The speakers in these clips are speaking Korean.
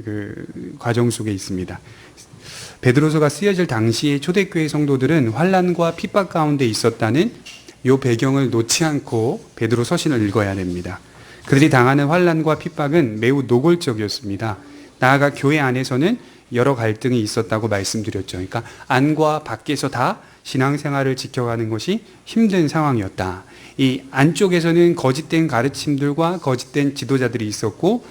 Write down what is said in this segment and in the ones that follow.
그 과정 속에 있습니다. 베드로서가 쓰여질 당시의 초대교회 성도들은 환난과 핍박 가운데 있었다는 이 배경을 놓지 않고 베드로 서신을 읽어야 됩니다. 그들이 당하는 환난과 핍박은 매우 노골적이었습니다. 나아가 교회 안에서는 여러 갈등이 있었다고 말씀드렸죠. 그러니까 안과 밖에서 다 신앙생활을 지켜가는 것이 힘든 상황이었다. 이 안쪽에서는 거짓된 가르침들과 거짓된 지도자들이 있었고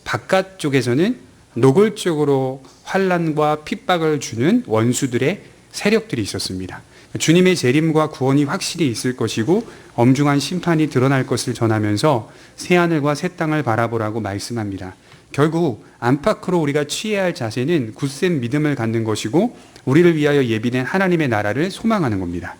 바깥쪽에서는 노골적으로 환난과 핍박을 주는 원수들의 세력들이 있었습니다. 주님의 재림과 구원이 확실히 있을 것이고 엄중한 심판이 드러날 것을 전하면서 새하늘과 새 땅을 바라보라고 말씀합니다. 결국 안팎으로 우리가 취해야 할 자세는 굳센 믿음을 갖는 것이고 우리를 위하여 예비된 하나님의 나라를 소망하는 겁니다.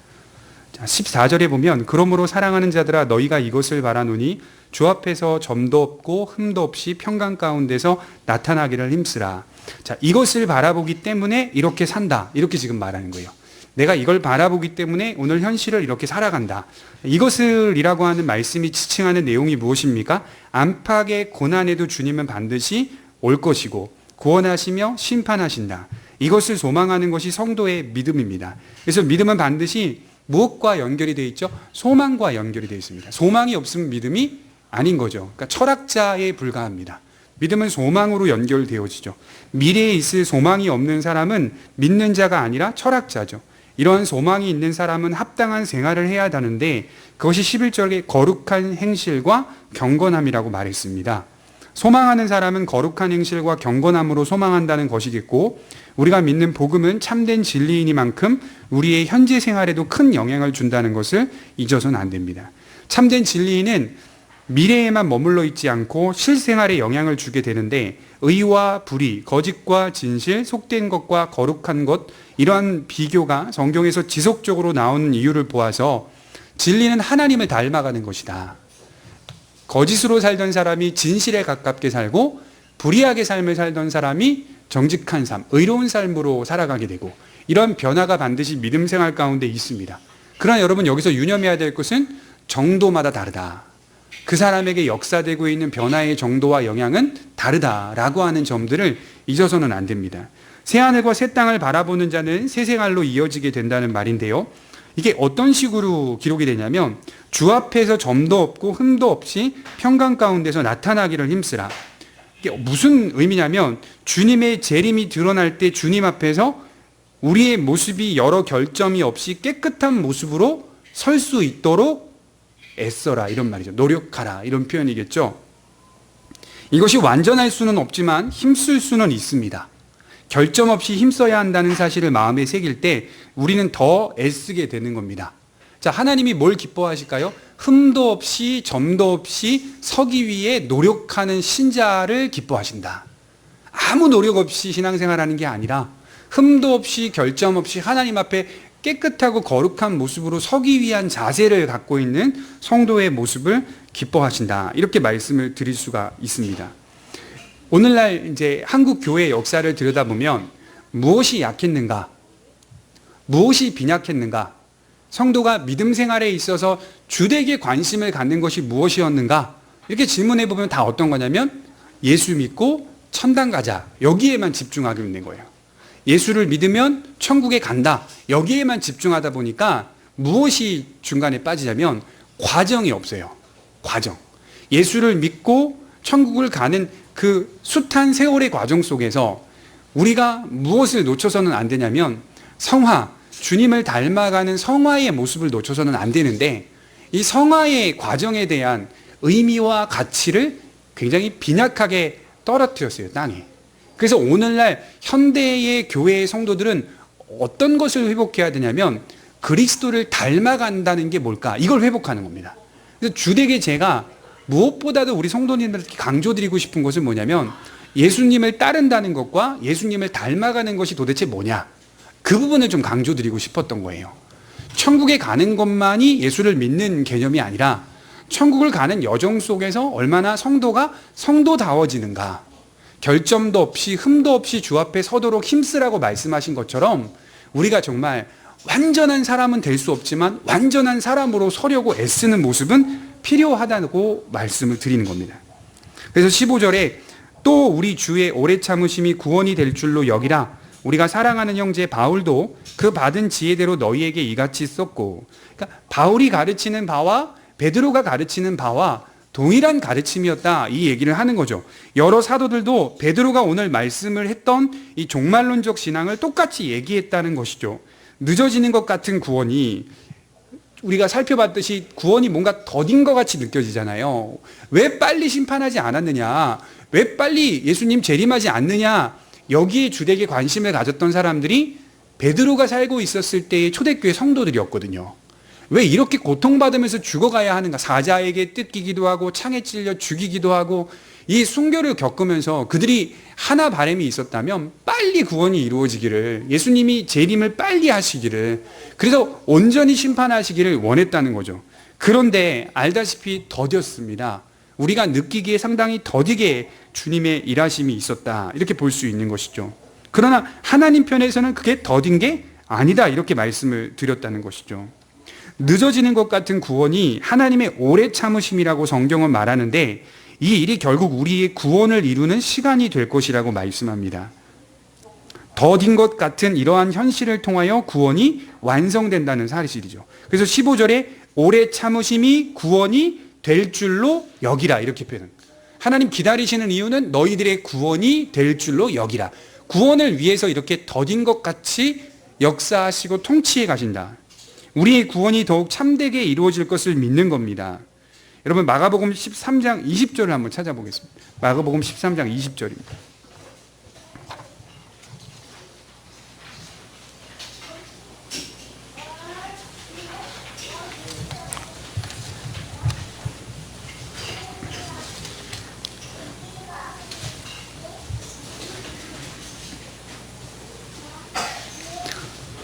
14절에 보면 그러므로 사랑하는 자들아 너희가 이것을 바라노니 주 앞에서 점도 없고 흠도 없이 평강 가운데서 나타나기를 힘쓰라. 자, 이것을 바라보기 때문에 이렇게 산다. 이렇게 지금 말하는 거예요. 내가 이걸 바라보기 때문에 오늘 현실을 이렇게 살아간다. 이것을이라고 하는 말씀이 지칭하는 내용이 무엇입니까? 안팎의 고난에도 주님은 반드시 올 것이고 구원하시며 심판하신다. 이것을 소망하는 것이 성도의 믿음입니다. 그래서 믿음은 반드시 무엇과 연결이 되어 있죠? 소망과 연결이 되어 있습니다. 소망이 없으면 믿음이 아닌 거죠. 그러니까 철학자에 불과합니다. 믿음은 소망으로 연결되어지죠. 미래에 있을 소망이 없는 사람은 믿는 자가 아니라 철학자죠. 이런 소망이 있는 사람은 합당한 생활을 해야 하는데 그것이 11절에 거룩한 행실과 경건함이라고 말했습니다. 소망하는 사람은 거룩한 행실과 경건함으로 소망한다는 것이겠고 우리가 믿는 복음은 참된 진리이니만큼 우리의 현재 생활에도 큰 영향을 준다는 것을 잊어서는 안 됩니다. 참된 진리인은 미래에만 머물러 있지 않고 실생활에 영향을 주게 되는데 의와 불의, 거짓과 진실, 속된 것과 거룩한 것 이러한 비교가 성경에서 지속적으로 나오는 이유를 보아서 진리는 하나님을 닮아가는 것이다. 거짓으로 살던 사람이 진실에 가깝게 살고 불의하게 삶을 살던 사람이 정직한 삶, 의로운 삶으로 살아가게 되고 이런 변화가 반드시 믿음 생활 가운데 있습니다. 그러나 여러분 여기서 유념해야 될 것은 정도마다 다르다. 그 사람에게 역사되고 있는 변화의 정도와 영향은 다르다라고 하는 점들을 잊어서는 안 됩니다. 새하늘과 새 땅을 바라보는 자는 새 생활로 이어지게 된다는 말인데요. 이게 어떤 식으로 기록이 되냐면 주 앞에서 점도 없고 흠도 없이 평강 가운데서 나타나기를 힘쓰라. 이게 무슨 의미냐면 주님의 재림이 드러날 때 주님 앞에서 우리의 모습이 여러 결점이 없이 깨끗한 모습으로 설 수 있도록 애써라 이런 말이죠. 노력하라 이런 표현이겠죠. 이것이 완전할 수는 없지만 힘쓸 수는 있습니다. 결점 없이 힘써야 한다는 사실을 마음에 새길 때 우리는 더 애쓰게 되는 겁니다. 자, 하나님이 뭘 기뻐하실까요? 흠도 없이 점도 없이 서기 위해 노력하는 신자를 기뻐하신다. 아무 노력 없이 신앙생활하는 게 아니라 흠도 없이 결점 없이 하나님 앞에 깨끗하고 거룩한 모습으로 서기 위한 자세를 갖고 있는 성도의 모습을 기뻐하신다. 이렇게 말씀을 드릴 수가 있습니다. 오늘날 이제 한국 교회의 역사를 들여다보면 무엇이 약했는가? 무엇이 빈약했는가? 성도가 믿음 생활에 있어서 주되게 관심을 갖는 것이 무엇이었는가? 이렇게 질문해 보면 다 어떤 거냐면 예수 믿고 천당 가자. 여기에만 집중하고 있는 거예요. 예수를 믿으면 천국에 간다. 여기에만 집중하다 보니까 무엇이 중간에 빠지냐면 과정이 없어요. 과정. 예수를 믿고 천국을 가는 그 숱한 세월의 과정 속에서 우리가 무엇을 놓쳐서는 안 되냐면 성화, 주님을 닮아가는 성화의 모습을 놓쳐서는 안 되는데 이 성화의 과정에 대한 의미와 가치를 굉장히 빈약하게 떨어뜨렸어요, 땅에. 그래서 오늘날 현대의 교회의 성도들은 어떤 것을 회복해야 되냐면 그리스도를 닮아간다는 게 뭘까? 이걸 회복하는 겁니다. 그래서 주되게 제가 무엇보다도 우리 성도님들께 강조드리고 싶은 것은 뭐냐면 예수님을 따른다는 것과 예수님을 닮아가는 것이 도대체 뭐냐? 그 부분을 좀 강조드리고 싶었던 거예요. 천국에 가는 것만이 예수를 믿는 개념이 아니라 천국을 가는 여정 속에서 얼마나 성도가 성도다워지는가. 결점도 없이 흠도 없이 주 앞에 서도록 힘쓰라고 말씀하신 것처럼 우리가 정말 완전한 사람은 될 수 없지만 완전한 사람으로 서려고 애쓰는 모습은 필요하다고 말씀을 드리는 겁니다. 그래서 15절에 또 우리 주의 오래 참으심이 구원이 될 줄로 여기라. 우리가 사랑하는 형제 바울도 그 받은 지혜대로 너희에게 이같이 썼고. 그러니까 바울이 가르치는 바와 베드로가 가르치는 바와 동일한 가르침이었다, 이 얘기를 하는 거죠. 여러 사도들도 베드로가 오늘 말씀을 했던 이 종말론적 신앙을 똑같이 얘기했다는 것이죠. 늦어지는 것 같은 구원이, 우리가 살펴봤듯이 구원이 뭔가 더딘 것 같이 느껴지잖아요. 왜 빨리 심판하지 않았느냐, 왜 빨리 예수님 재림하지 않느냐, 여기에 주되게 관심을 가졌던 사람들이 베드로가 살고 있었을 때의 초대교회 성도들이었거든요. 왜 이렇게 고통받으면서 죽어가야 하는가? 사자에게 뜯기기도 하고 창에 찔려 죽이기도 하고, 이 순교를 겪으면서 그들이 하나 바람이 있었다면 빨리 구원이 이루어지기를, 예수님이 재림을 빨리 하시기를, 그래서 온전히 심판하시기를 원했다는 거죠. 그런데 알다시피 더뎠습니다. 우리가 느끼기에 상당히 더디게 주님의 일하심이 있었다, 이렇게 볼 수 있는 것이죠. 그러나 하나님 편에서는 그게 더딘 게 아니다, 이렇게 말씀을 드렸다는 것이죠. 늦어지는 것 같은 구원이 하나님의 오래 참으심이라고 성경은 말하는데, 이 일이 결국 우리의 구원을 이루는 시간이 될 것이라고 말씀합니다. 더딘 것 같은 이러한 현실을 통하여 구원이 완성된다는 사실이죠. 그래서 15절에 오래 참으심이 구원이 될 줄로 여기라, 이렇게 표현합니다. 하나님 기다리시는 이유는 너희들의 구원이 될 줄로 여기라. 구원을 위해서 이렇게 더딘 것 같이 역사하시고 통치해 가신다. 우리의 구원이 더욱 참되게 이루어질 것을 믿는 겁니다. 여러분, 마가복음 13장 20절을 한번 찾아보겠습니다. 마가복음 13장 20절입니다.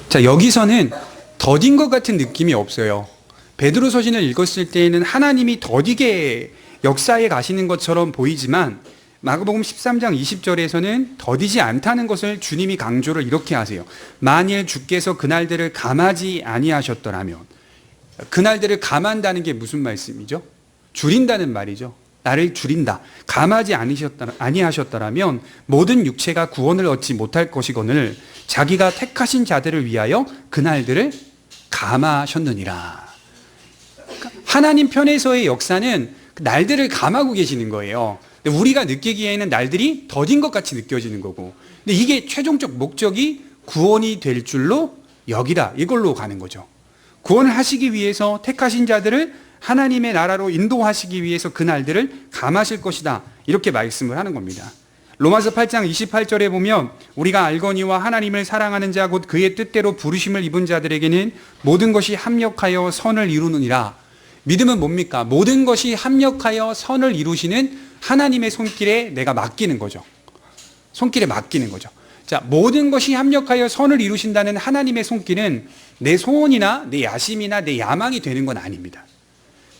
자, 여기서는 더딘 것 같은 느낌이 없어요. 베드로 서신을 읽었을 때에는 하나님이 더디게 역사에 가시는 것처럼 보이지만, 마가복음 13장 20절에서는 더디지 않다는 것을 주님이 강조를 이렇게 하세요. 만일 주께서 그날들을 감하지 아니하셨더라면. 그날들을 감한다는 게 무슨 말씀이죠? 줄인다는 말이죠. 나를 줄인다. 감하지 아니하셨더라면 모든 육체가 구원을 얻지 못할 것이거늘 자기가 택하신 자들을 위하여 그날들을 감하셨느니라. 하나님 편에서의 역사는 날들을 감하고 계시는 거예요. 우리가 느끼기에는 날들이 더딘 것 같이 느껴지는 거고, 근데 이게 최종적 목적이 구원이 될 줄로 여기라, 이걸로 가는 거죠. 구원을 하시기 위해서 택하신 자들을 하나님의 나라로 인도하시기 위해서 그 날들을 감하실 것이다, 이렇게 말씀을 하는 겁니다. 로마서 8장 28절에 보면 우리가 알거니와 하나님을 사랑하는 자 곧 그의 뜻대로 부르심을 입은 자들에게는 모든 것이 합력하여 선을 이루느니라. 믿음은 뭡니까? 모든 것이 합력하여 선을 이루시는 하나님의 손길에 내가 맡기는 거죠. 손길에 맡기는 거죠. 자, 모든 것이 합력하여 선을 이루신다는 하나님의 손길은 내 소원이나 내 야심이나 내 야망이 되는 건 아닙니다.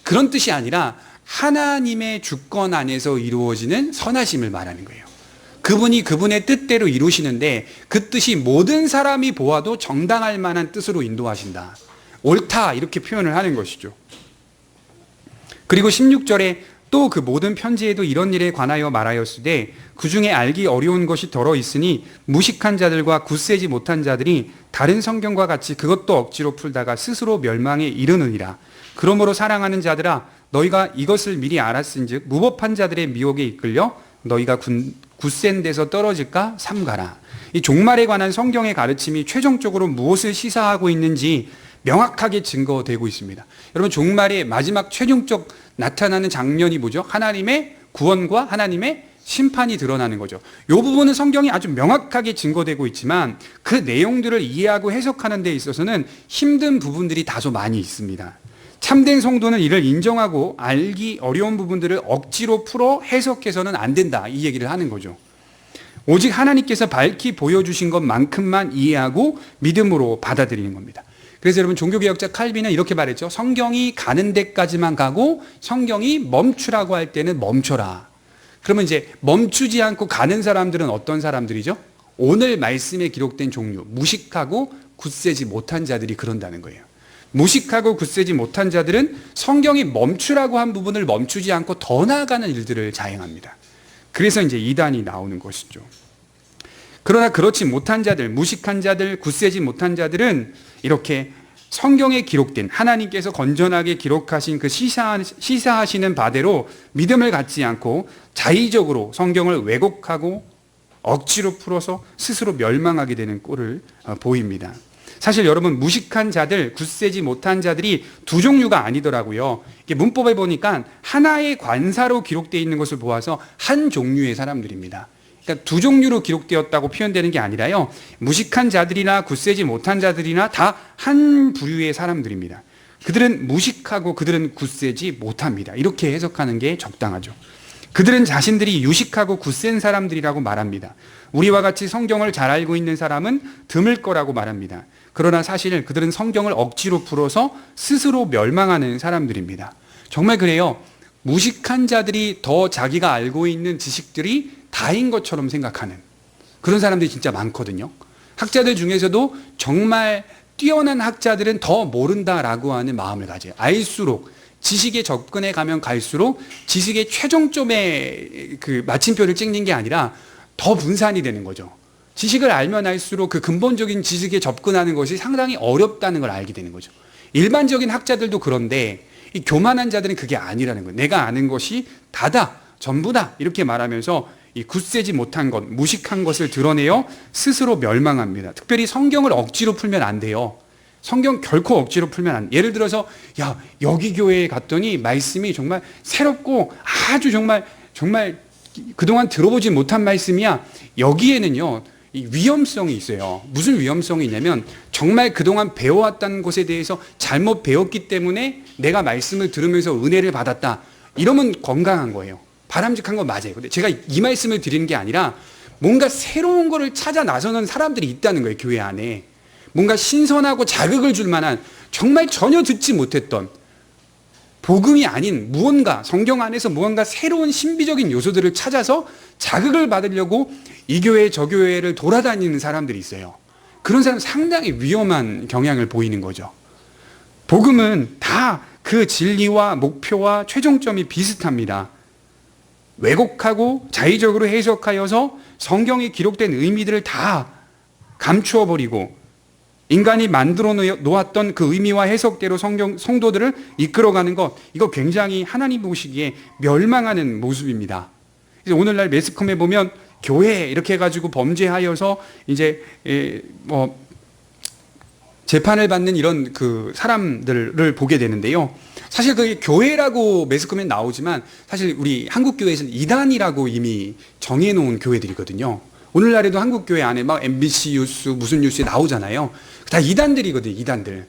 그런 뜻이 아니라 하나님의 주권 안에서 이루어지는 선하심을 말하는 거예요. 그분이 그분의 뜻대로 이루시는데 그 뜻이 모든 사람이 보아도 정당할 만한 뜻으로 인도하신다. 옳다, 이렇게 표현을 하는 것이죠. 그리고 16절에 또 그 모든 편지에도 이런 일에 관하여 말하였으되 그 중에 알기 어려운 것이 더러 있으니 무식한 자들과 굳세지 못한 자들이 다른 성경과 같이 그것도 억지로 풀다가 스스로 멸망에 이르느니라. 그러므로 사랑하는 자들아, 너희가 이것을 미리 알았은즉 무법한 자들의 미혹에 이끌려 너희가 굳센 데서 떨어질까 삼가라. 이 종말에 관한 성경의 가르침이 최종적으로 무엇을 시사하고 있는지 명확하게 증거되고 있습니다. 여러분, 종말의 마지막 최종적 나타나는 장면이 뭐죠? 하나님의 구원과 하나님의 심판이 드러나는 거죠. 이 부분은 성경이 아주 명확하게 증거되고 있지만 그 내용들을 이해하고 해석하는 데 있어서는 힘든 부분들이 다소 많이 있습니다. 참된 성도는 이를 인정하고 알기 어려운 부분들을 억지로 풀어 해석해서는 안 된다, 이 얘기를 하는 거죠. 오직 하나님께서 밝히 보여주신 것만큼만 이해하고 믿음으로 받아들이는 겁니다. 그래서 여러분, 종교개혁자 칼빈은 이렇게 말했죠. 성경이 가는 데까지만 가고 성경이 멈추라고 할 때는 멈춰라. 그러면 이제 멈추지 않고 가는 사람들은 어떤 사람들이죠? 오늘 말씀에 기록된 종류, 무식하고 굳세지 못한 자들이 그런다는 거예요. 무식하고 굳세지 못한 자들은 성경이 멈추라고 한 부분을 멈추지 않고 더 나아가는 일들을 자행합니다. 그래서 이제 이단이 나오는 것이죠. 그러나 그렇지 못한 자들, 무식한 자들, 굳세지 못한 자들은 이렇게 성경에 기록된 하나님께서 건전하게 기록하신 그 시사하시는 바대로 믿음을 갖지 않고 자의적으로 성경을 왜곡하고 억지로 풀어서 스스로 멸망하게 되는 꼴을 보입니다. 사실 여러분, 무식한 자들, 굳세지 못한 자들이 두 종류가 아니더라고요. 이게 문법에 보니까 하나의 관사로 기록되어 있는 것을 보아서 한 종류의 사람들입니다. 그러니까 두 종류로 기록되었다고 표현되는 게 아니라요, 무식한 자들이나 굳세지 못한 자들이나 다 한 부류의 사람들입니다. 그들은 무식하고 그들은 굳세지 못합니다. 이렇게 해석하는 게 적당하죠. 그들은 자신들이 유식하고 굳센 사람들이라고 말합니다. 우리와 같이 성경을 잘 알고 있는 사람은 드물 거라고 말합니다. 그러나 사실 그들은 성경을 억지로 풀어서 스스로 멸망하는 사람들입니다. 정말 그래요. 무식한 자들이 더 자기가 알고 있는 지식들이 다인 것처럼 생각하는 그런 사람들이 진짜 많거든요. 학자들 중에서도 정말 뛰어난 학자들은 더 모른다라고 하는 마음을 가져요. 알수록, 지식에 접근해 가면 갈수록 지식의 최종점에 그 마침표를 찍는 게 아니라 더 분산이 되는 거죠. 지식을 알면 알수록 그 근본적인 지식에 접근하는 것이 상당히 어렵다는 걸 알게 되는 거죠. 일반적인 학자들도 그런데 이 교만한 자들은 그게 아니라는 거예요. 내가 아는 것이 다다, 전부다 이렇게 말하면서 이 굳세지 못한 것, 무식한 것을 드러내어 스스로 멸망합니다. 특별히 성경을 억지로 풀면 안 돼요. 성경 결코 억지로 풀면 안 돼요. 예를 들어서 야, 여기 교회에 갔더니 말씀이 정말 새롭고 아주 정말 그동안 들어보지 못한 말씀이야. 여기에는요, 이 위험성이 있어요. 무슨 위험성이 있냐면 정말 그동안 배워왔다는 것에 대해서 잘못 배웠기 때문에 내가 말씀을 들으면서 은혜를 받았다. 이러면 건강한 거예요. 바람직한 건 맞아요. 근데 제가 이 말씀을 드리는 게 아니라 뭔가 새로운 거를 찾아 나서는 사람들이 있다는 거예요. 교회 안에. 뭔가 신선하고 자극을 줄 만한 정말 전혀 듣지 못했던 복음이 아닌 무언가, 성경 안에서 무언가 새로운 신비적인 요소들을 찾아서 자극을 받으려고 이 교회 저 교회를 돌아다니는 사람들이 있어요. 그런 사람 상당히 위험한 경향을 보이는 거죠. 복음은 다 그 진리와 목표와 최종점이 비슷합니다. 왜곡하고 자의적으로 해석하여서 성경에 기록된 의미들을 다 감추어 버리고 인간이 만들어 놓았던 그 의미와 해석대로 성도들을 이끌어가는 것, 이거 굉장히 하나님 보시기에 멸망하는 모습입니다. 오늘날 매스컴에 보면 교회 이렇게 해가지고 범죄하여서 이제 재판을 받는 이런 그 사람들을 보게 되는데요. 사실 그게 교회라고 매스컴에 나오지만 사실 우리 한국 교회에서는 이단이라고 이미 정해놓은 교회들이거든요. 오늘날에도 한국 교회 안에 막 MBC 뉴스 무슨 뉴스에 나오잖아요. 다 이단들이거든요. 이단들.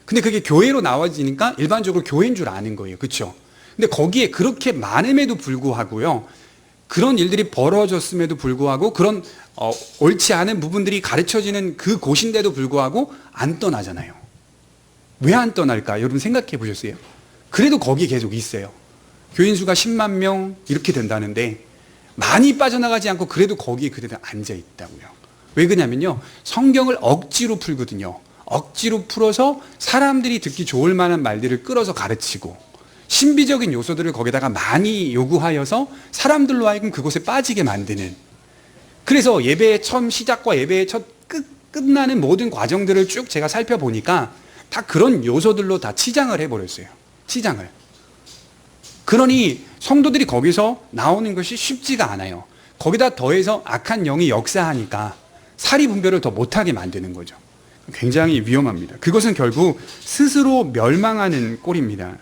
근데 그게 교회로 나와지니까 일반적으로 교회인 줄 아는 거예요. 그렇죠? 근데 거기에 그렇게 많음에도 불구하고요, 그런 일들이 벌어졌음에도 불구하고 그런 옳지 않은 부분들이 가르쳐지는 그 곳인데도 불구하고 안 떠나잖아요. 왜 안 떠날까? 여러분 생각해 보셨어요? 그래도 거기 계속 있어요. 교인 수가 10만 명 이렇게 된다는데 많이 빠져나가지 않고 그래도 거기에 그대로 앉아 있다고요. 왜 그러냐면요, 성경을 억지로 풀거든요. 억지로 풀어서 사람들이 듣기 좋을 만한 말들을 끌어서 가르치고 신비적인 요소들을 거기다가 많이 요구하여서 사람들로 하여금 그곳에 빠지게 만드는, 그래서 예배의 처음 시작과 예배의 첫 끝나는 모든 과정들을 쭉 제가 살펴보니까 다 그런 요소들로 다 치장을 해버렸어요. 치장을. 그러니 성도들이 거기서 나오는 것이 쉽지가 않아요. 거기다 더해서 악한 영이 역사하니까 사리 분별을 더 못하게 만드는 거죠. 굉장히 위험합니다. 그것은 결국 스스로 멸망하는 꼴입니다.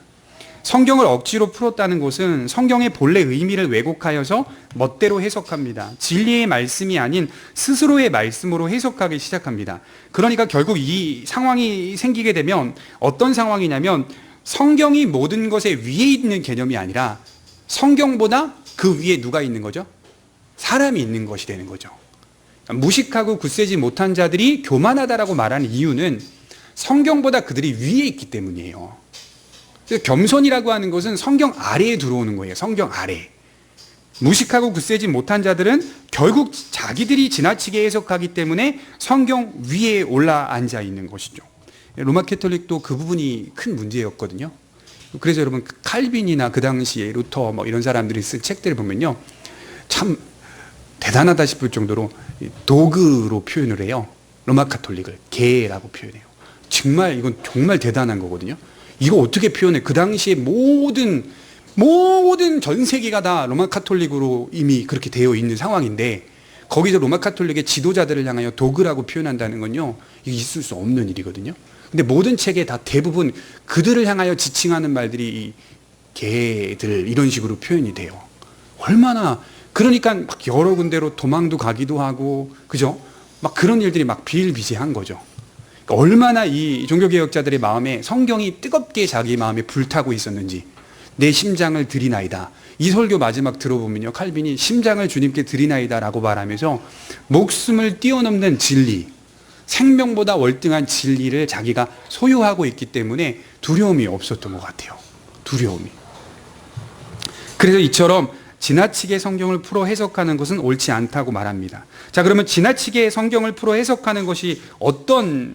성경을 억지로 풀었다는 것은 성경의 본래 의미를 왜곡하여서 멋대로 해석합니다. 진리의 말씀이 아닌 스스로의 말씀으로 해석하기 시작합니다. 그러니까 결국 이 상황이 생기게 되면 어떤 상황이냐면 성경이 모든 것의 위에 있는 개념이 아니라 성경보다 그 위에 누가 있는 거죠? 사람이 있는 것이 되는 거죠. 무식하고 굳세지 못한 자들이 교만하다라고 말하는 이유는 성경보다 그들이 위에 있기 때문이에요. 겸손이라고 하는 것은 성경 아래에 들어오는 거예요. 성경 아래. 무식하고 굳세지 못한 자들은 결국 자기들이 지나치게 해석하기 때문에 성경 위에 올라앉아 있는 것이죠. 로마 캐톨릭도 그 부분이 큰 문제였거든요. 그래서 여러분 칼빈이나 그 당시에 루터 이런 사람들이 쓴 책들을 보면요, 참 대단하다 싶을 정도로 도그로 표현을 해요. 로마 카톨릭을 개라고 표현해요. 정말 이건 정말 대단한 거거든요. 이거 어떻게 표현해? 그 당시에 모든 전 세계가 다 로마 카톨릭으로 이미 그렇게 되어 있는 상황인데 거기서 로마 카톨릭의 지도자들을 향하여 도그라고 표현한다는 건요, 이게 있을 수 없는 일이거든요. 근데 모든 책에 다 대부분 그들을 향하여 지칭하는 말들이 이 개들 이런 식으로 표현이 돼요. 얼마나, 그러니까 막 여러 군데로 도망도 가기도 하고, 그죠? 막 그런 일들이 막 비일비재한 거죠. 그러니까 얼마나 이 종교개혁자들의 마음에 성경이 뜨겁게 자기 마음에 불타고 있었는지. 내 심장을 드리나이다. 이 설교 마지막 들어보면요, 칼빈이 심장을 주님께 드리나이다 라고 말하면서 목숨을 뛰어넘는 진리, 생명보다 월등한 진리를 자기가 소유하고 있기 때문에 두려움이 없었던 것 같아요. 두려움이. 그래서 이처럼 지나치게 성경을 풀어 해석하는 것은 옳지 않다고 말합니다. 자, 그러면 지나치게 성경을 풀어 해석하는 것이 어떤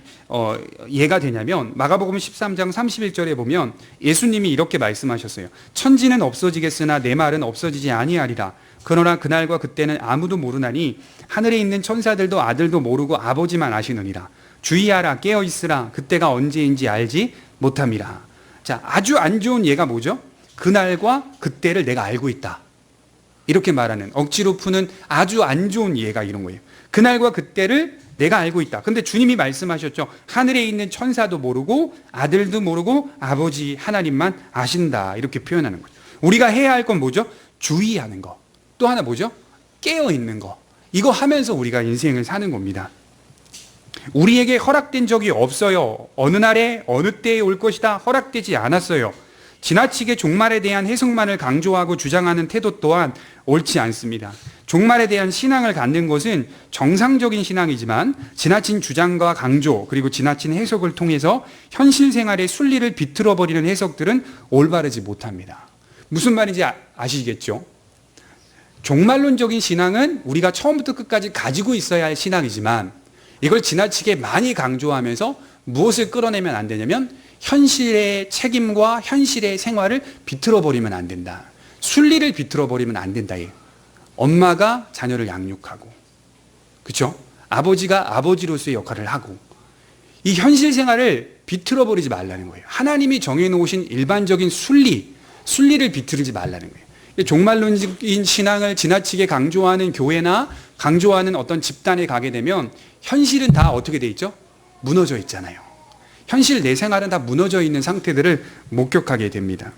예가 되냐면 마가복음 13장 31절에 보면 예수님이 이렇게 말씀하셨어요. 천지는 없어지겠으나 내 말은 없어지지 아니하리라. 그러나 그날과 그때는 아무도 모르나니 하늘에 있는 천사들도 아들도 모르고 아버지만 아시느니라. 주의하라, 깨어있으라. 그때가 언제인지 알지 못함이라. 자, 아주 안 좋은 예가 뭐죠? 그날과 그때를 내가 알고 있다. 이렇게 말하는, 억지로 푸는 아주 안 좋은 예가 이런 거예요. 그날과 그때를 내가 알고 있다. 근데 주님이 말씀하셨죠. 하늘에 있는 천사도 모르고 아들도 모르고 아버지 하나님만 아신다. 이렇게 표현하는 거죠. 우리가 해야 할 건 뭐죠? 주의하는 거. 또 하나 뭐죠? 깨어있는 거. 이거 하면서 우리가 인생을 사는 겁니다. 우리에게 허락된 적이 없어요. 어느 날에 어느 때에 올 것이다. 허락되지 않았어요. 지나치게 종말에 대한 해석만을 강조하고 주장하는 태도 또한 옳지 않습니다. 종말에 대한 신앙을 갖는 것은 정상적인 신앙이지만 지나친 주장과 강조 그리고 지나친 해석을 통해서 현실 생활의 순리를 비틀어버리는 해석들은 올바르지 못합니다. 무슨 말인지 아시겠죠? 종말론적인 신앙은 우리가 처음부터 끝까지 가지고 있어야 할 신앙이지만 이걸 지나치게 많이 강조하면서 무엇을 끌어내면 안 되냐면 현실의 책임과 현실의 생활을 비틀어버리면 안 된다. 순리를 비틀어버리면 안 된다. 엄마가 자녀를 양육하고, 그렇죠? 아버지가 아버지로서의 역할을 하고, 이 현실 생활을 비틀어버리지 말라는 거예요. 하나님이 정해놓으신 일반적인 순리를 비틀지 말라는 거예요. 종말론적인 신앙을 지나치게 강조하는 교회나 강조하는 어떤 집단에 가게 되면 현실은 다 어떻게 돼 있죠? 무너져 있잖아요. 현실 내 생활은 다 무너져 있는 상태들을 목격하게 됩니다.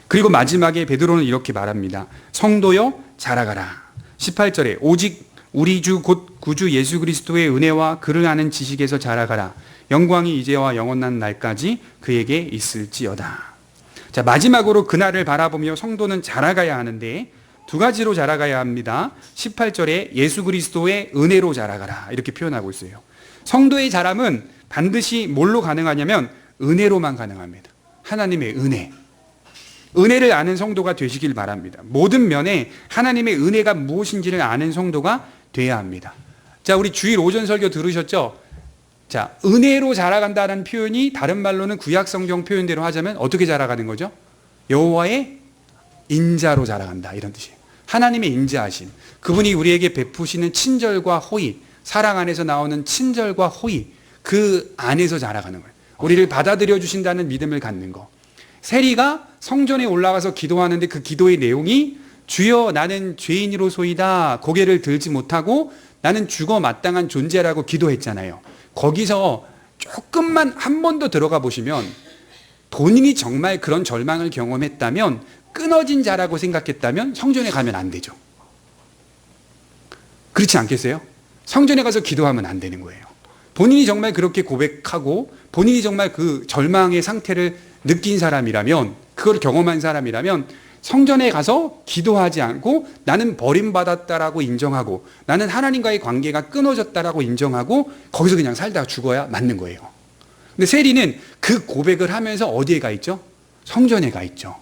그리고 마지막에 베드로는 이렇게 말합니다. 성도여 자라가라. 18절에 오직 우리 주 곧 구주 예수 그리스도의 은혜와 그를 아는 지식에서 자라가라. 영광이 이제와 영원한 날까지 그에게 있을지어다. 자, 마지막으로 그날을 바라보며 성도는 자라가야 하는데 두 가지로 자라가야 합니다. 18절에 예수 그리스도의 은혜로 자라가라. 이렇게 표현하고 있어요. 성도의 자람은 반드시 뭘로 가능하냐면 은혜로만 가능합니다. 하나님의 은혜. 은혜를 아는 성도가 되시길 바랍니다. 모든 면에 하나님의 은혜가 무엇인지를 아는 성도가 돼야 합니다. 자, 우리 주일 오전 설교 들으셨죠? 자, 은혜로 자라간다는 표현이 다른 말로는 구약 성경 표현대로 하자면 어떻게 자라가는 거죠? 여호와의 인자로 자라간다 이런 뜻이에요. 하나님의 인자하심. 그분이 우리에게 베푸시는 친절과 호의, 사랑 안에서 나오는 친절과 호의, 그 안에서 자라가는 거예요. 우리를 받아들여 주신다는 믿음을 갖는 거. 세리가 성전에 올라가서 기도하는데 그 기도의 내용이 주여 나는 죄인으로소이다 고개를 들지 못하고 나는 죽어 마땅한 존재라고 기도했잖아요. 거기서 조금만 한 번 더 들어가 보시면 본인이 정말 그런 절망을 경험했다면 끊어진 자라고 생각했다면 성전에 가면 안 되죠. 그렇지 않겠어요? 성전에 가서 기도하면 안 되는 거예요. 본인이 정말 그렇게 고백하고 본인이 정말 그 절망의 상태를 느낀 사람이라면, 그걸 경험한 사람이라면 성전에 가서 기도하지 않고 나는 버림받았다라고 인정하고 나는 하나님과의 관계가 끊어졌다라고 인정하고 거기서 그냥 살다가 죽어야 맞는 거예요. 근데 세리는 그 고백을 하면서 어디에 가 있죠? 성전에 가 있죠.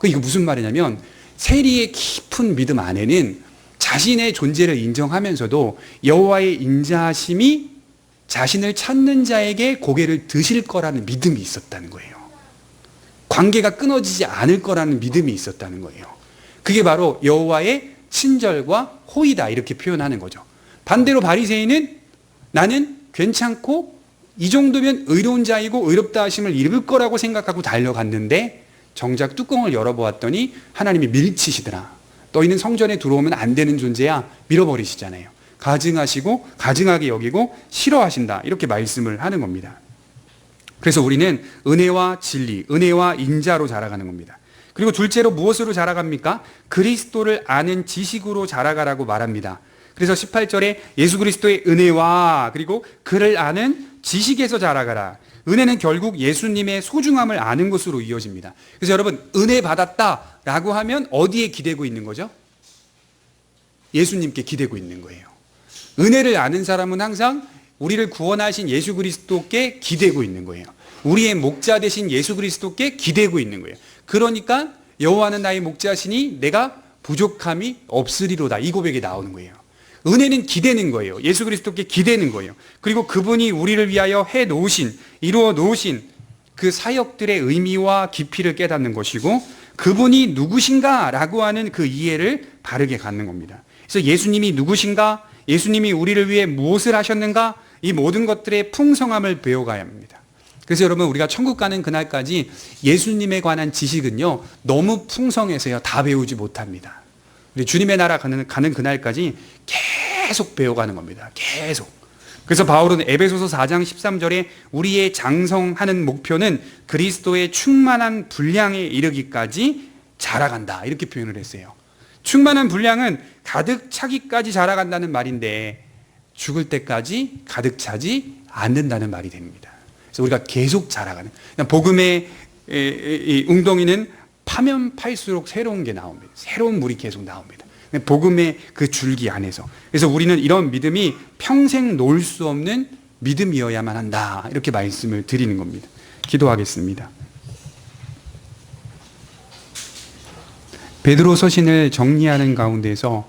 이거 무슨 말이냐면 세리의 깊은 믿음 안에는 자신의 존재를 인정하면서도 여호와의 인자하심이 자신을 찾는 자에게 고개를 드실 거라는 믿음이 있었다는 거예요. 관계가 끊어지지 않을 거라는 믿음이 있었다는 거예요. 그게 바로 여호와의 친절과 호의다 이렇게 표현하는 거죠. 반대로 바리새인은 나는 괜찮고 이 정도면 의로운 자이고 의롭다 하심을 입을 거라고 생각하고 달려갔는데 정작 뚜껑을 열어보았더니 하나님이 밀치시더라. 너희는 성전에 들어오면 안 되는 존재야. 밀어버리시잖아요. 가증하게 여기고 싫어하신다. 이렇게 말씀을 하는 겁니다. 그래서 우리는 은혜와 진리, 은혜와 인자로 자라가는 겁니다. 그리고 둘째로 무엇으로 자라갑니까? 그리스도를 아는 지식으로 자라가라고 말합니다. 그래서 18절에 예수 그리스도의 은혜와 그리고 그를 아는 지식에서 자라가라. 은혜는 결국 예수님의 소중함을 아는 것으로 이어집니다. 그래서 여러분, 은혜 받았다라고 하면 어디에 기대고 있는 거죠? 예수님께 기대고 있는 거예요. 은혜를 아는 사람은 항상 우리를 구원하신 예수 그리스도께 기대고 있는 거예요. 우리의 목자 되신 예수 그리스도께 기대고 있는 거예요. 그러니까 여호와는 나의 목자시니 내가 부족함이 없으리로다. 이 고백이 나오는 거예요. 은혜는 기대는 거예요. 예수 그리스도께 기대는 거예요. 그리고 그분이 우리를 위하여 이루어 놓으신 그 사역들의 의미와 깊이를 깨닫는 것이고 그분이 누구신가라고 하는 그 이해를 바르게 갖는 겁니다. 그래서 예수님이 누구신가? 예수님이 우리를 위해 무엇을 하셨는가? 이 모든 것들의 풍성함을 배워가야 합니다. 그래서 여러분, 우리가 천국 가는 그날까지 예수님에 관한 지식은요 너무 풍성해서요 다 배우지 못합니다. 우리 주님의 나라 가는 그날까지 계속 배워가는 겁니다. 계속. 그래서 바울은 에베소서 4장 13절에 우리의 장성하는 목표는 그리스도의 충만한 분량에 이르기까지 자라간다 이렇게 표현을 했어요. 충만한 분량은 가득 차기까지 자라간다는 말인데 죽을 때까지 가득 차지 않는다는 말이 됩니다. 그래서 우리가 계속 자라가는, 복음의 웅덩이는 파면 팔수록 새로운 게 나옵니다. 새로운 물이 계속 나옵니다. 복음의 그 줄기 안에서. 그래서 우리는 이런 믿음이 평생 놓을 수 없는 믿음이어야만 한다 이렇게 말씀을 드리는 겁니다. 기도하겠습니다. 베드로 서신을 정리하는 가운데서